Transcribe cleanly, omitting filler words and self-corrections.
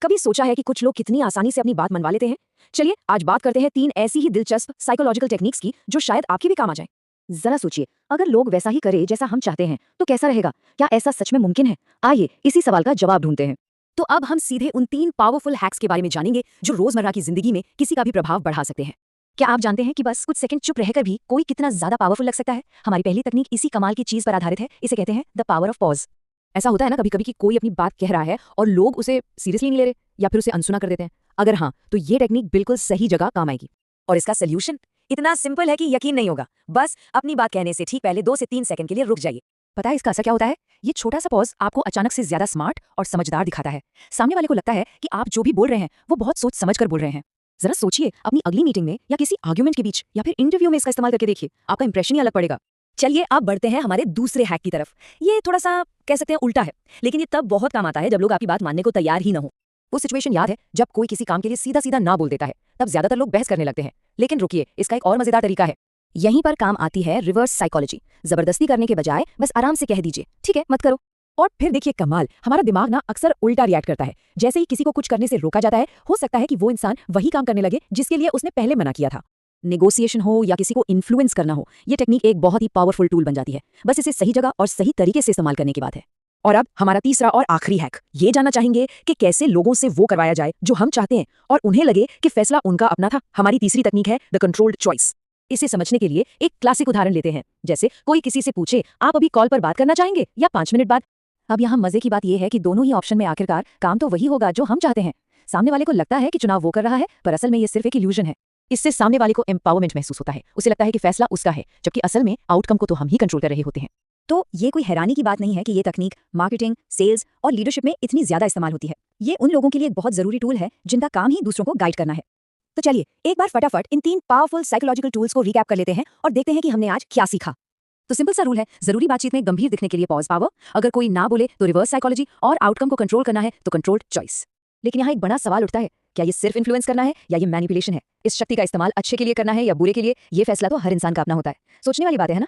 कभी सोचा है कि कुछ लोग कितनी आसानी से अपनी बात मनवा लेते हैं? चलिए आज बात करते हैं 3 ऐसी ही दिलचस्प साइकोलॉजिकल टेक्निक्स की जो शायद आपके भी काम आ जाएं। जरा सोचिए, अगर लोग वैसा ही करें जैसा हम चाहते हैं तो कैसा रहेगा? क्या ऐसा सच में मुमकिन है? आइए इसी सवाल का जवाब ढूंढते हैं। तो अब हम सीधे उन 3 पावरफुल हैक्स के बारे में जानेंगे जो रोजमर्रा की जिंदगी में किसी का भी प्रभाव बढ़ा सकते हैं। क्या आप जानते हैं कि बस कुछ सेकंड चुप रहकर भी कोई कितना ज्यादा पावरफुल लग सकता है? हमारी पहली तकनीक इसी कमाल की चीज पर आधारित है। इसे कहते हैं द पावर ऑफ पॉज। ऐसा होता है ना कभी कभी कि कोई अपनी बात कह रहा है और लोग उसे सीरियसली नहीं ले रहे या फिर उसे अनसुना कर देते हैं। अगर हाँ, तो ये टेक्निक बिल्कुल सही जगह काम आएगी। और इसका सोल्यूशन इतना सिंपल है कि यकीन नहीं होगा। बस अपनी बात कहने से ठीक पहले 2 से 3 सेकंड के लिए रुक जाइए। पता है इसका असर क्या होता है? ये छोटा सा पॉज आपको अचानक से ज्यादा स्मार्ट और समझदार दिखाता है। सामने वाले को लगता है कि आप जो भी बोल रहे हैं वो बहुत सोच समझ कर बोल रहे हैं। जरा सोचिए, अपनी अगली मीटिंग में या किसी आर्ग्यूमेंट के बीच या फिर इंटरव्यू में इसका इस्तेमाल करके देखिए, आपका इंप्रेशन ही अलग पड़ेगा। चलिए अब बढ़ते हैं हमारे दूसरे हैक की तरफ। ये थोड़ा सा कह सकते हैं उल्टा है, लेकिन ये तब बहुत काम आता है जब लोग आपकी बात मानने को तैयार ही ना हो। वो सिचुएशन याद है जब कोई किसी काम के लिए सीधा सीधा ना बोल देता है, तब ज्यादातर लोग बहस करने लगते हैं। लेकिन रुकिए, इसका एक और मजेदार तरीका है। यहीं पर काम आती है रिवर्स साइकोलॉजी। जबरदस्ती करने के बजाय बस आराम से कह दीजिए, ठीक है मत करो। और फिर देखिए कमाल, हमारा दिमाग ना अक्सर उल्टा रिएक्ट करता है। जैसे ही किसी को कुछ करने से रोका जाता है, हो सकता है कि वो इंसान वही काम करने लगे जिसके लिए उसने पहले मना किया था। नेगोशिएशन हो या किसी को इन्फ्लुएंस करना हो, ये टेक्निक एक बहुत ही पावरफुल टूल बन जाती है। बस इसे सही जगह और सही तरीके से इस्तेमाल करने की बात है। और अब हमारा तीसरा और आखिरी हैक, ये जानना चाहेंगे कि कैसे लोगों से वो करवाया जाए जो हम चाहते हैं और उन्हें लगे कि फैसला उनका अपना था। हमारी तीसरी तकनीक है द कंट्रोल्ड चॉइस। इसे समझने के लिए एक क्लासिक उदाहरण लेते हैं। जैसे कोई किसी से पूछे, आप अभी कॉल पर बात करना चाहेंगे या 5 मिनट बाद? अब यहाँ मजे की बात यह है कि दोनों ही ऑप्शन में आखिरकार काम तो वही होगा जो हम चाहते हैं। सामने वाले को लगता है कि चुनाव वो कर रहा है, पर असल में ये सिर्फ एक इल्यूजन है। इससे सामने वाले को एम्पावरमेंट महसूस होता है। उसे लगता है कि फैसला उसका है, जबकि असल में आउटकम को तो हम ही कंट्रोल कर रहे होते हैं। तो ये कोई हैरानी की बात नहीं है कि ये तकनीक मार्केटिंग, सेल्स और लीडरशिप में इतनी ज्यादा इस्तेमाल होती है। ये उन लोगों के लिए एक बहुत जरूरी टूल है जिनका काम ही दूसरों को गाइड करना है। तो चलिए एक बार फटाफट इन 3 पावरफुल साइकोलॉजिकल टूल्स को रिकैप कर लेते हैं और देखते हैं कि हमने आज क्या सीखा। तो सिंपल सा रूल है, जरूरी बातचीत में गंभीर दिखने के लिए पॉज पावर, अगर कोई ना बोले तो रिवर्स साइकोलॉजी, और आउटकम को कंट्रोल करना है तो कंट्रोल्ड चॉइस। लेकिन यहाँ एक बड़ा सवाल उठता है, क्या ये सिर्फ इन्फ्लुएंस करना है या ये मैनिपुलेशन है? इस शक्ति का इस्तेमाल अच्छे के लिए करना है या बुरे के लिए? ये फैसला तो हर इंसान का अपना होता है। सोचने वाली बात है ना?